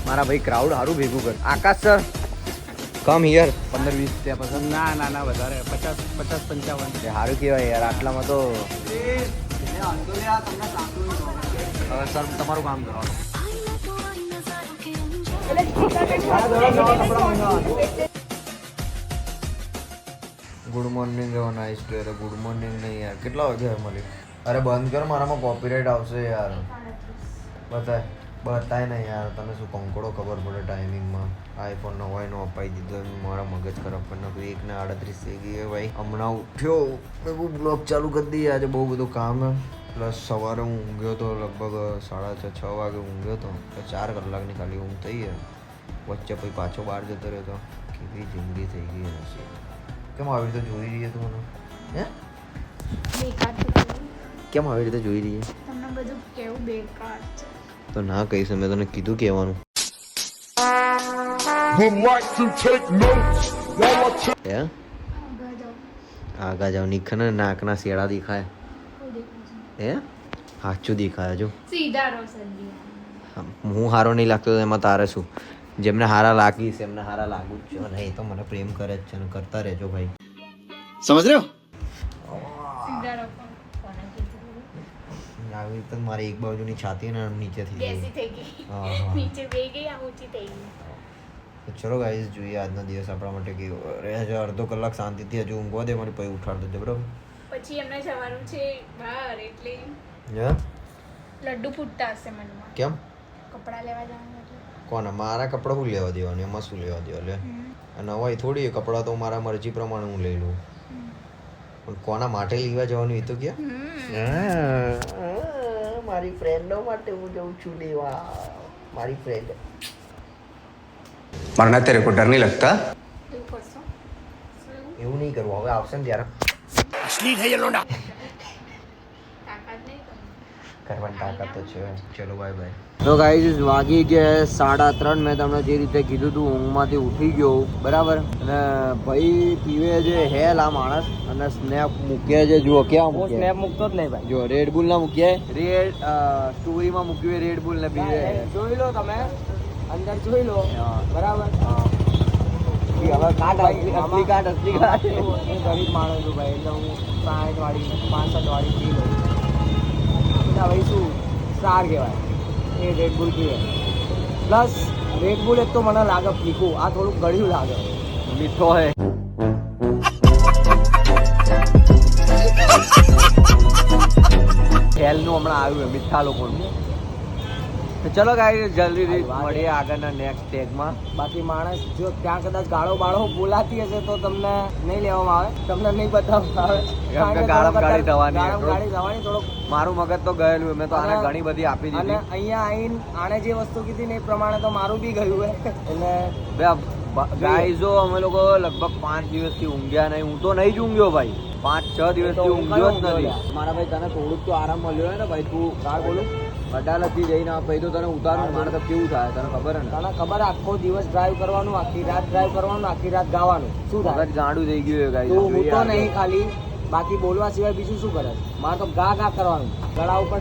મારા ભાઈ ક્રાઉડ સારું ભેગું કર. આકાશ સર કમ હિયર 15-20 ત્યાં પસંદ. ના વધારે 50-55. સારું કહેવાય યાર. આટલામાં તો હવે સર તમારું કામ કરવાનું. ગુડ મોર્નિંગ નાઇસ ટુ યાર. ગુડ મોર્નિંગ નહીં યાર. કેટલા વાગે મળી? અરે બંધ કર, મારામાં કોપીરાઇટ આવશે યાર. બતાય નહીં યાર. તને શું કંકોડો ખબર પડે ટાઈમિંગમાં. આઈફોન નવો અપાઈ દીધો. મારા મગજ ખરાબ કરી નાખ્યું. 1:38 થઈ ગઈ ભાઈ. હમણાં ઉઠ્યો મેં બ્લોગ ચાલુ કરી દઈએ. આજે બહુ બધું કામ હે. પ્લસ સવારે હું ઊંઘ્યો તો લગભગ 5:30-6 વાગે ઊંઘ્યો તો. 4 કલાકની ખાલી ઊંઘ થઈ યાર. વચ્ચે પછી પાછો બહાર જતો રહ્યો તો. કેવી જિંદગી થઈ ગઈ હશે. કેમ આવી રીતે જોઈ રહી તું મને? હે કેમ આવી રીતે જોઈ રહી? તમને બધું કેવું બેકાર છે. તો ના કહીશ. મેં તને કીધું કહેવાનું. આગા જાવ. નીખે ને નાકના શેડા દેખાય. હે સાચું દેખાય. જો સીધા રોશન હું હારો નહીં લાગતો તો એમાં તારે શું? જેમને હારા લાગીશ એમને હારા લાગુ જ છે. અને એ તો મને પ્રેમ કરે જ છે ને કરતા રહેજો ભાઈ. સમજ રહ્યો? સીધા રોશન આવી રીતે મારી એક બાજુની છાતી ને નીચે થઈ બેસી ગઈ. થઈ ગઈ. હા હા. નીચે બેસી ગઈ આ ઊંચી થઈ ગઈ. તો ચલો ગાઈસ જોઈએ આજનો દિવસ આપણા માટે કેવો રહે છે. અડધો કલાક શાંતિથી હજુ ઊંઘવા દે. મારી પછી ઉઠાડ દેજો બરાબર. પછી એમને જવાનું છે બહાર એટલે હે લડ્ડુ ફૂટતા હશે મનમાં. કેમ? કપડાં લેવા જવાનું એટલે કોના? મારા કપડાં શું લેવા દેવાનું? એમાં શું લેવા દેવા? લે નવાઈ થોડી. કપડાં તો મારા મરજી પ્રમાણે હું લઈ લઉં. પણ કોના માટે લેવા જવાનું એ તો કે મારી ફ્રેન્ડો માટે હું જઉં છું લેવા. મારી ફ્રેન્ડ. मरना तेरे को डर नहीं लगता? એવું કરશો? એવું નહીં કરવું. હવે આવશે ને ત્યારે તાકાત નહીં કરવાની. કરવાની તાકાત તો છે. ચલો બાય બાય. તો ગાઈઝ વાગી ગયા 3:30. મેં તમને જે રીતે કીધું હતું ઊંઘમાંથી ઉઠી ગયો બરાબર. અને ભાઈ પીવે છે હેલ આ માણસ. અને સ્નેપ મૂકે છે. જુઓ ક્યાં મૂકે? સ્નેપ મૂકતો જ નહીં ભાઈ. જો રેડ બુલ ના મૂકીએ. સ્ટોરીમાં મૂક્યું રેડ બુલ ને પીવે. જોઈ લો તમે અંદર જોઈ લો બરાબર. હવે કાઢ અસલી કાઢ અસલી કાઢ. હું ગરીબ માણસ છું ભાઈ. એટલે હું 60 વાળી 65 વાળી પી લઉં. એટલે ભાઈ શું સાર કહેવાય એ રેડબુલ પીવે. પ્લસ રેડબુલ એક તો મને લાગે ફીકું. આ થોડુંક ગળ્યું લાગે. મીઠો હે. હેલનું હમણાં આવ્યું હે મીઠા લોકોનું. તો ચલો ગાઈસ જલ્દી મળીએ આગળના નેક્સ્ટ ટેગમાં. બાકી માણસ જો ત્યાં કદાચ ગાળો બાળો બોલાતી હશે તો તમને નહીં લેવામાં આવે. તમને નહીં બતાવવામાં આવે. કેમ કે ગાળમ ગાળી થવાની. ગાળી થવાની થોડોક. મારું મગજ તો ગયેલું. મેં તો આને ઘણી બધી આપી અને દીધી. અહીંયા આવીને આણે જે વસ્તુ કીધી ને એ પ્રમાણે તો મારું બી ગયું હે. એટલે ગાઈઝો અમે લોકો લગભગ 5 દિવસથી ઊંઘ્યા નહીં. હું તો નહીં જ ઊંઘ્યો ભાઈ. 5-6 દિવસથી ઊંઘ્યો જ નથી. મારા ભાઈ તને થોડુંક તો આરામ મળ્યો હે ને ભાઈ. તું કાર બોલું અડાલતથી જઈને ભાઈ તો તને ઉતારું. મારે તો કેવું થાય તને ખબર હે ને? તને ખબર આખો દિવસ ડ્રાઈવ કરવાનું, આખી રાત ડ્રાઈવ કરવાનું, આખી રાત ગાવાનું. શું થાય? મગજ ગાંડું થઈ ગયું ગાઈઝ. તું હું તો નહીં ખાલી બાકી બોલવા સિવાય બીજું શું કરે? મારે તો ગા કરવાનું. ગળા ઉપર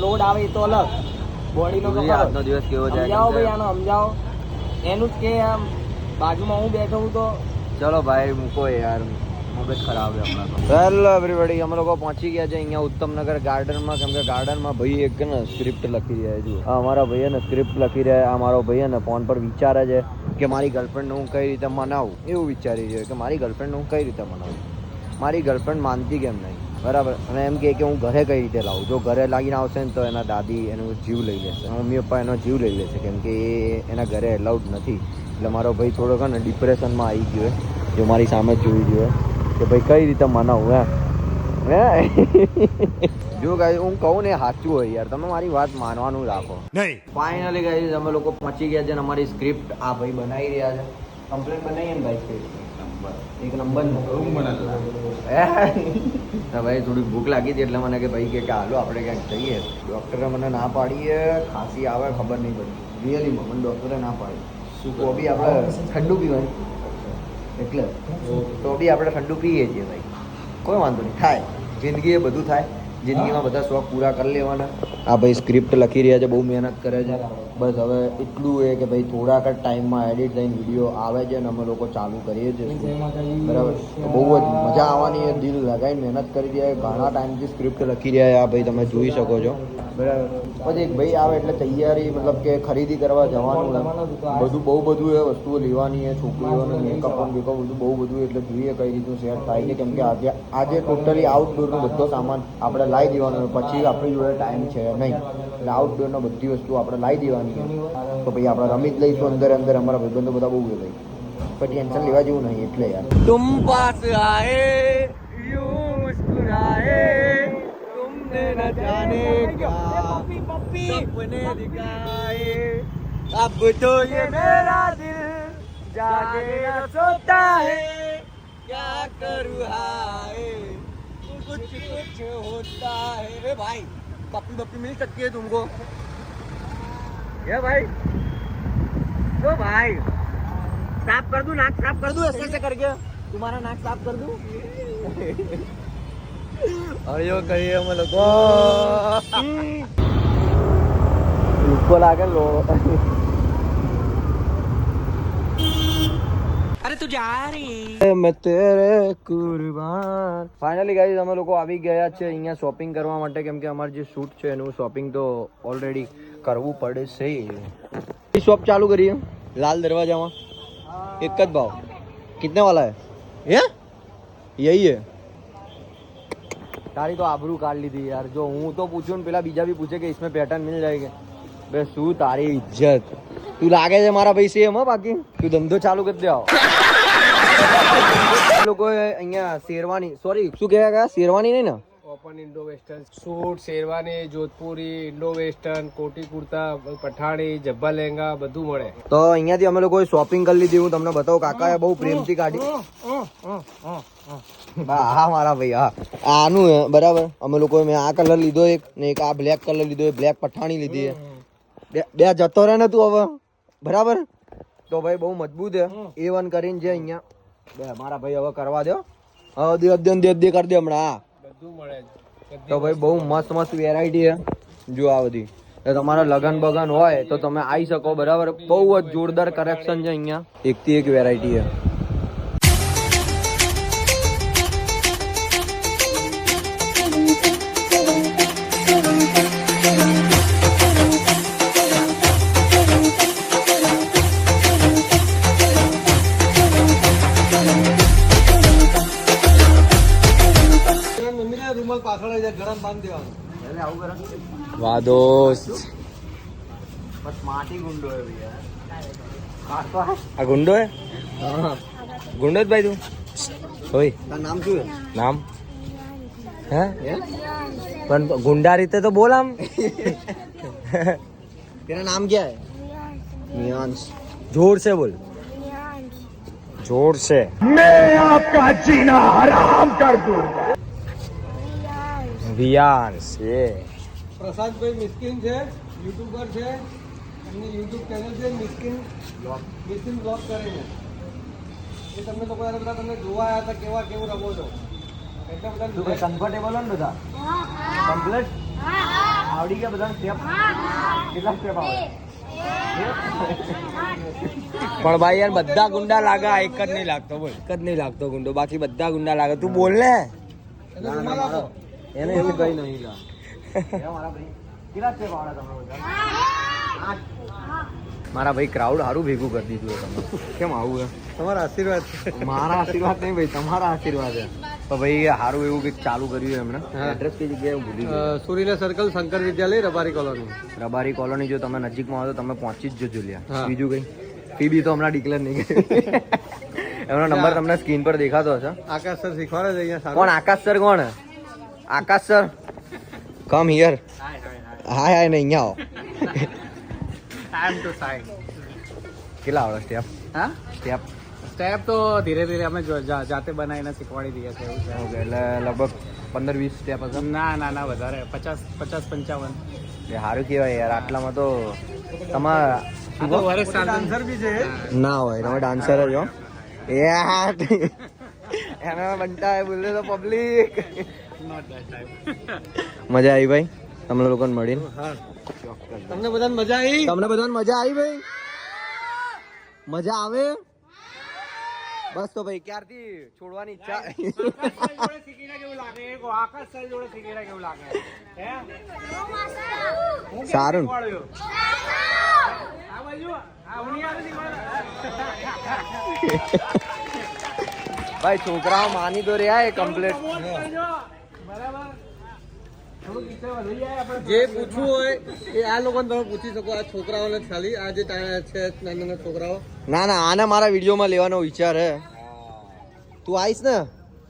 લોડ આવે એ તો અલગ. બોડીનો તો આજનો દિવસ કેવો જાય સમજાવો ભાઈ. આનો સમજાવો. એનું જ કે આમ બાજુમાં હું બેઠો હું તો. ચલો ભાઈ મૂકો યાર. મગજ ખરાબ છે હમણાં તો. Hello everybody. અમે લોકો પહોંચી ગયા છે અહીંયા ઉત્તમનગર ગાર્ડનમાં. કેમ કે ગાર્ડનમાં ભાઈ એક ને સ્ક્રિપ્ટ લખી રહ્યા છે. આ અમારા ભાઈ ને સ્ક્રિપ્ટ લખી રહ્યા. આ મારો ભાઈ ને ફોન પર વિચારે છે કે મારી ગર્લફ્રેન્ડને હું કઈ રીતે મનાવું. એવું વિચારી રહ્યો કે મારી ગર્લફ્રેન્ડને હું કઈ રીતે મનાવું. મારી ગર્લફ્રેન્ડ માનતી કેમ નહીં બરાબર. અને એમ કે હું ઘરે કઈ રીતે લાવું. જો ઘરે લાગીને આવશે ને તો એના દાદી એનો જીવ લઈ લેશે. મમ્મી પપ્પા એનો જીવ લઈ લેશે. કેમ કે એ એના ઘરે એલાઉડ નથી. એટલે મારો ભાઈ થોડોક ને ડિપ્રેશનમાં આવી ગયો. જો મારી સામે જ જોઈ જોઈએ કે ભાઈ કઈ રીતે મનાવું. હે જો ગાઈસ હું કહું ને સાચું હોય યાર. તમે મારી વાત માનવાનું રાખો. ફાઇનલી ગાઈસ અમે લોકો પહોંચી ગયા છે. અમારી સ્ક્રિપ્ટ આ ભાઈ બનાવી રહ્યા છે. કમ્પ્લેટ બનાવીએ ને ભાઈ સ્ક્રિપ્ટ એક નંબર ભાઈ. થોડી ભૂખ લાગી હતી એટલે મને કે ભાઈ કે હાલો આપણે ક્યાંક જઈએ. ડૉક્ટરે મને ના પાડીએ. ખાંસી આવે ખબર નહીં પડી. રિયલીમાં મને ડૉક્ટરે ના પાડી. શું તો બી આપણે ઠંડુ પીવાનું. એટલે તો બી આપણે ઠંડુ પીએ છીએ ભાઈ. કોઈ વાંધો નહીં. થાય જિંદગી એ બધું થાય. જિંદગીમાં બધા શોખ પૂરા કરી લેવાના. આ ભાઈ સ્ક્રિપ્ટ લખી રહ્યા છે, બહુ મહેનત કરે છે. બસ હવે એટલું એ કે ભાઈ થોડાક જ ટાઈમમાં એડિટ થઈને વિડીયો આવે છે અને અમે લોકો ચાલુ કરીએ છીએ. બરાબર, બહુ જ મજા આવવાની છે. દિલ લગાવીને મહેનત કરી રહ્યા, ઘણા ટાઈમથી સ્ક્રિપ્ટ લખી રહ્યા. આ ભાઈ તમે જોઈ શકો છો. બરાબર, પછી એક ભાઈ આવે એટલે તૈયારી મતલબ કે ખરીદી કરવા જવાનું બધું બહુ બધું એ વસ્તુઓ લેવાની છે. છોકરીઓને મેકઅપ બેકઅપ બધું બહુ બધું, એટલે જોઈએ કઈ રીતનું સેટ થાય છે. કેમ કે આજે ટોટલી આઉટડોરનો બધો સામાન આપણે લાવી દેવાનો, પછી આપણી જોડે ટાઈમ છે નહીં, એટલે આઉટડોરનો બધી વસ્તુ આપણે લાવી દેવાની છે. તો પછી આપણે રમી જ લઈશું અંદર અંદર. અમારા ભાઈબંધો બધા બહુ ભાઈ, પછી ટેન્શન લેવા જેવું નહીં. એટલે યાર તુમ પાસ આએ यूं मुस्कुराए तुमने न जाने क्या सपने दिखाए अब तो ये मेरा दिल जागे न सोता है क्या करूँ हाय कुछ कुछ होता है. भाई पप्पी पप्पी मिल सकती है तुमको? ये भाई ओ भाई साफ कर दूं, नाक साफ कर दूं ऐसे ऐसे करके तुम्हारा नाक साफ कर दूं. और यो कहिए हम लोग इसको लाकर लो. अरे तू जा रही मैं तेरे कुर्बान. ફાઇનલી ગાઈઝ અમે લોકો આવી ગયા છે અહીંયા શોપિંગ કરવા માટે, કેમ કે અમારું જે શૂટ છે એનું શોપિંગ તો ઓલરેડી કરવું પડે છે. શોપ ચાલુ કરીએ લાલ દરવાજામાં. एक જ भाव कितने वाला है ये? यही है. તારી તો આબરૂ કાઢ લીધી યાર. જો હું તો પૂછું ને પેલા બીજા બી પૂછે કે इसमें પેટર્ન मिल जाएगा. બે શું તારી ઇજ્જત. તું લાગે છે મારા ભાઈ સેમ હો. બાકી તું ધંધો ચાલુ કરી દે. આવો લોકો અહીંયા શેરવાની, સોરી શું કહેવાય ગયા, શેરવાની નહીં ને, open Indo western suit, sherwani, Jodhpuri, Indo western, कोटी कुर्ता, पठाणी, जब्बा लહેંગા બધું મળે. તો અહીંયાથી અમે લોકોએ શોપિંગ કરી લીધી. હું તમને બતાવું, કાકાએ બહુ પ્રેમથી કાઢી. હા મારા ભાઈ, હા આનું હે બરાબર. અમે લોકોએ મેં આ કલર લીધો એક ને એક આ બ્લેક કલર લીધો, એ બ્લેક પઠાણી લીધી છે. બે જતો રહે ને તું હવે, બરાબર. તો ભાઈ બહુ મજબૂત છે. A1 કરીને છે અહીંયા. બે મારા ભાઈ હવે કરવા દો. હવે દે કરી દે હમણાં. હા બધું મળે. તો ભાઈ બહુ મસ્ત મસ્ત વેરાયટી છે. જો આ બધી તમારા લગન બગન હોય તો તમે આવી શકો. બરાબર, બહુ જ જોરદાર કલેક્શન છે અહીંયા. એકથી એક વેરાયટી છે. વાહ દોસ્ત, બસ માટી ગુંડો હે ભૈયા. આ ગુંડો હે? ગુંડો જ ભાઈ તું? ઓય તારું નામ શું હે? નામ હે? પણ ગુંડા રીતે તો બોલ આમ. तेरा नाम क्या है? नियांश. जोर से बोल. जोर से. मैं आपका जीना हराम कर दूंगा. વિયાંશ. એ પ્રસાદભાઈ મિસ્કિન છે, યુટ્યુબર છે. એમની યુટ્યુબ ચેનલ છે મિસ્કિન બ્લોગ કરે છે. એ તમને લોકો બધા તમને જોવા આવ્યા હતા કેવા કેવું રમો છો. એટલા બધા કમ્ફર્ટેબલ હોય ને બધા? કમ્પ્લીટ આવડી ગયા બધા સ્ટેપ? કેટલા સ્ટેપ આવે? પણ ભાઈ યાર બધા ગુંડા લાગે, એક જ નહીં લાગતો. બોલ, એક જ નહીં લાગતો ગુંડો, બાકી બધા ગુંડા લાગે. તું બોલ ને. એને એવું કઈ નહીં લા. કેટલા સ્ટેપ આવડે તમે બધા? મારા ભાઈ ક્રાઉડ સારું ભેગું કરી દીધું તમે. કેમ આવું હે? તમારા આશીર્વાદ. મારા આશીર્વાદ નહીં ભાઈ, તમારા આશીર્વાદ છે. તો ભાઈ સારું એવું કંઈક ચાલુ કર્યું એમણે. એડ્રેસ કઈ જગ્યાએ હું ભૂલી ગયો. સુરીલા સર્કલ, શંકર વિદ્યાલય, રબારી કોલોની. રબારી કોલોની જો તમે નજીકમાં આવો તો તમે પહોંચી જ જજો લ્યા. બીજું કઈ ફી બી તો હમણાં ડિક્લેર નહીં કરી. એમનો નંબર તમને સ્ક્રીન પર દેખાતો હશે. આકાશ સર શીખવાડે છે અહીંયા. કોણ આકાશ સર? કોણ આકાશ સર? Come here. હાય હાય ને અહીંયા આવો. Time to sign. કેટલા આવડે સ્ટેપ? હા, સ્ટેપ સ્ટેપ તો ધીરે ધીરે અમે જાતે બનાવીને શીખવાડી દઈએ છીએ. એવું છે. ઓકે, એટલે લગભગ 15-20 સ્ટેપ હશે? ના ના ના, વધારે 50-55. એ સારું કહેવાય યાર. આટલામાં તો તમારા ડાન્સર બી છે. ના હોય, તમે ડાન્સર જ હો યાર. એના બનતા હે બોલે તો પબ્લિક. મજા આવી ભાઈ તમને લોકોને મળીને તમને બધાને મજા આવી? તમને બધાને મજા આવી ભાઈ? મજા આવે? બસ તો ભાઈ ક્યારથી છોડવાની ઈચ્છા સારું ભાઈ છોકરાઓ માની તો રહ્યા એ કમ્પ્લીટ જે પૂછવું હોય એ આ લોકોને તમે પૂછી શકો. આ છોકરાઓને ખાલી આ જે છે નાના નાના છોકરાઓ. ના ના આને મારા વિડીયોમાં લેવાનો વિચાર હે. તું આવીશ ને?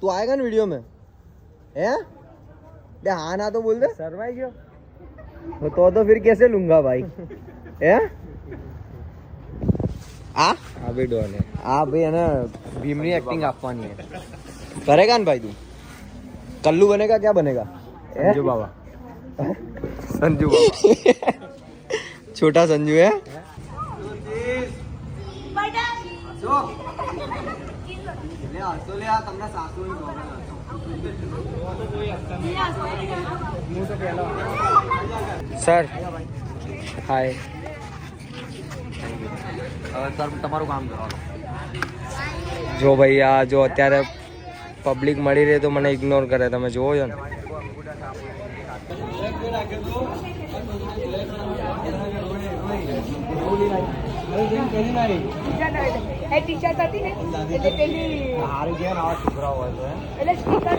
તું આएगा ને વિડીયો में? હે બે હા ના તો બોલ દે. શરમાઈ ગયો तो फिर कैसे लूंगा भाई? હે આ આ વિડિયો ને આ ભાઈ એને ભીમની एक्टिंग આપવાની है. करेगा ना भाई तू? कल्लू बनेगा क्या बनेगा? संजू बाबा. संजू बाबा छोटा संजू है. સર હાય. તમારું કામ કરવાનું. જો ભાઈ આ જો અત્યારે પબ્લિક મળી રહી તો મને ઇગ્નોર કરે. તમે જોવો છો ને ટી-શર્ટ હતી ને એટલે પેલી હારી ગયા ને આવા છોકરાઓ હોય તો એટલે સ્ટીકર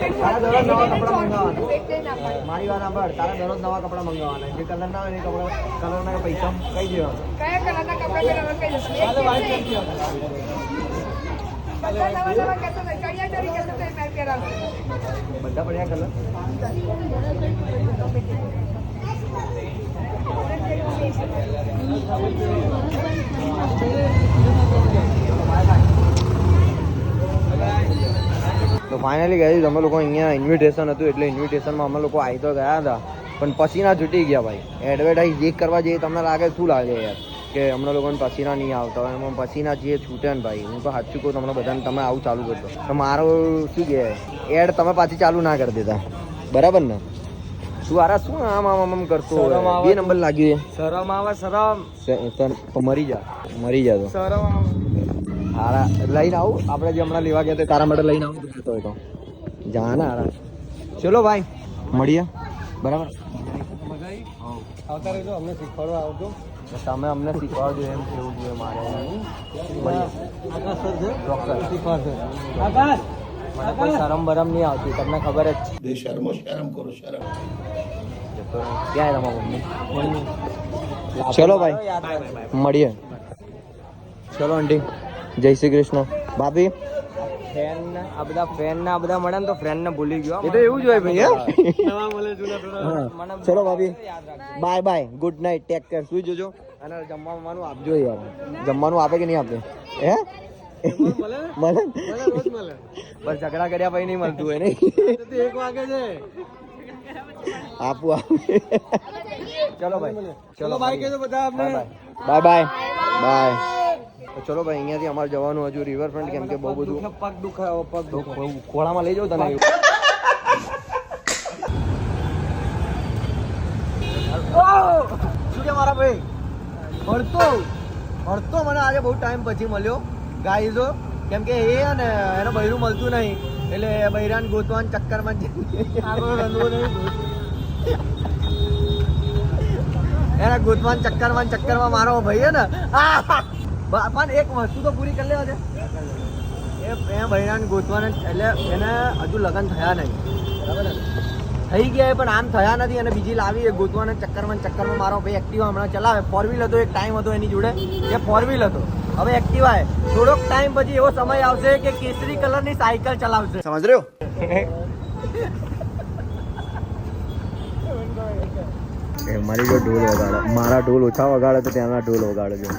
મારી વાત સાંભળ, તારે દરરોજ નવા કપડા મંગાવવાના. જે કલર ના હોય એ કલરના પૈસા કઈ દેવાના. કયા કલરના કપડા પહેરવા કહી દો. બધા નવા નવા કહેતો તો ચણિયા ચોળી કહેતો તો મેં પહેરાવશે. બધા પડ્યા કલર. તો ફાઇનલી ગઈ અમે લોકો અહીંયા ઇન્વિટેશન હતું એટલે ઇન્વિટેશનમાં અમે લોકો આવી તો ગયા હતા પણ પસીના છૂટી ગયા ભાઈ. એડવર્ટાઇઝ એક કરવા જઈએ તમને લાગે શું લાગે યાર કે અમને લોકોને પસીના નહીં આવતા હોય. એમાં પસીના જે છૂટે ને ભાઈ હું તો સાચું કહું તમને બધાને તમે આવું ચાલુ કરશો તો મારો શું કહેવાય એડ તમે પાછી ચાલુ ના કરી દેતા બરાબર ને? તું આરા શું આમ આમ આમ કરતો બે નંબર લાગ્યું શરમ આવે શરમ. તો મરી જા તો શરમ આવે. હારા લઈને આવું આપણે જે હમણાં લેવા ગયા હતા તારા માટે લઈને આવું તો હોય તો જા ને હારા. ચલો ભાઈ મળીએ બરાબર. આવતા રહેજો અમને શીખવાડવા આવજો. તમે અમને શીખવાડજો એમ કેવું જોઈએ મારે. આકાશ સર છે ચોક્કસ શીખવાડશે. આકાશ મને કોઈ શરમ બરમ નહીં આવતી તમને ખબર જ છે. શરમ કરો શરમ. ક્યાં તમારા મમ્મી? ચલો ભાઈ મળીએ. ચલો આંટી જય શ્રી કૃષ્ણ. ભાભી ફ્રેન્ડ આ બધા ફ્રેન્ડ ના બધા મળે ને તો ફ્રેન્ડ ને ભૂલી ગયો. એ તો એવું જ હોય ભાઈ. નવા મળે જૂના થોડા. ચલો ભાભી bye bye good night take care. સુઈ જજો અને જમવાનું આપજો યાર. જમવાનું આપે કે નહીં આપે? હે મળે રોજ મળે. બસ ઝઘડા કર્યા પછી નહીં મળતું હોય નહીં. 1 વાગે છે. આપું ચલો ભાઈ. ચલો ભાઈ કહેજો બધા આપણે. Bye bye bye. ચલો ભાઈ અહીંયાથી અમારે જવાનું હજુ રિવરફ્રન્ટ કેમ કે બહુ બધું પગ દુખાવો પગ દુખાવો. ખોળામાં લઈ જાઉં તને. શું કે મારા ભાઈ હળતો મને આજે બહુ ટાઈમ પછી મળ્યો ગાઈઝો કેમ કે એ ને એનું બૈરું મળતું નહીં એટલે બૈરાન ગોતવાના ચક્કરમાં એના ગોતવાના ચક્કરમાં મારો ભાઈ હે ને પણ એક વસ્તુ તો પૂરી કરી લેવા છે. એ બૈરાન ગોતવાના એટલે એને હજુ લગ્ન થયા નહીં બરાબર ને? થઈ ગયા પણ આમ થયા નથી અને બીજી લાવી એ ગોતવાના ચક્કરમાં મારો ભાઈ એક્ટિવા હમણાં ચલાવે. 4 વ્હીલ હતો એક ટાઈમ હતો એની જોડે એ 4 વ્હીલ હતો. હવે એક્ટિવા હે થોડોક ટાઈમ પછી એવો સમય આવશે કે કેસરી કલરની સાયકલ ચલાવશે. સમજ રહ્યો? મારી જો ઢોલ વગાડે મારા ઢોલ ઓછા વગાડે તો ત્યાંના ઢોલ વગાડે છે.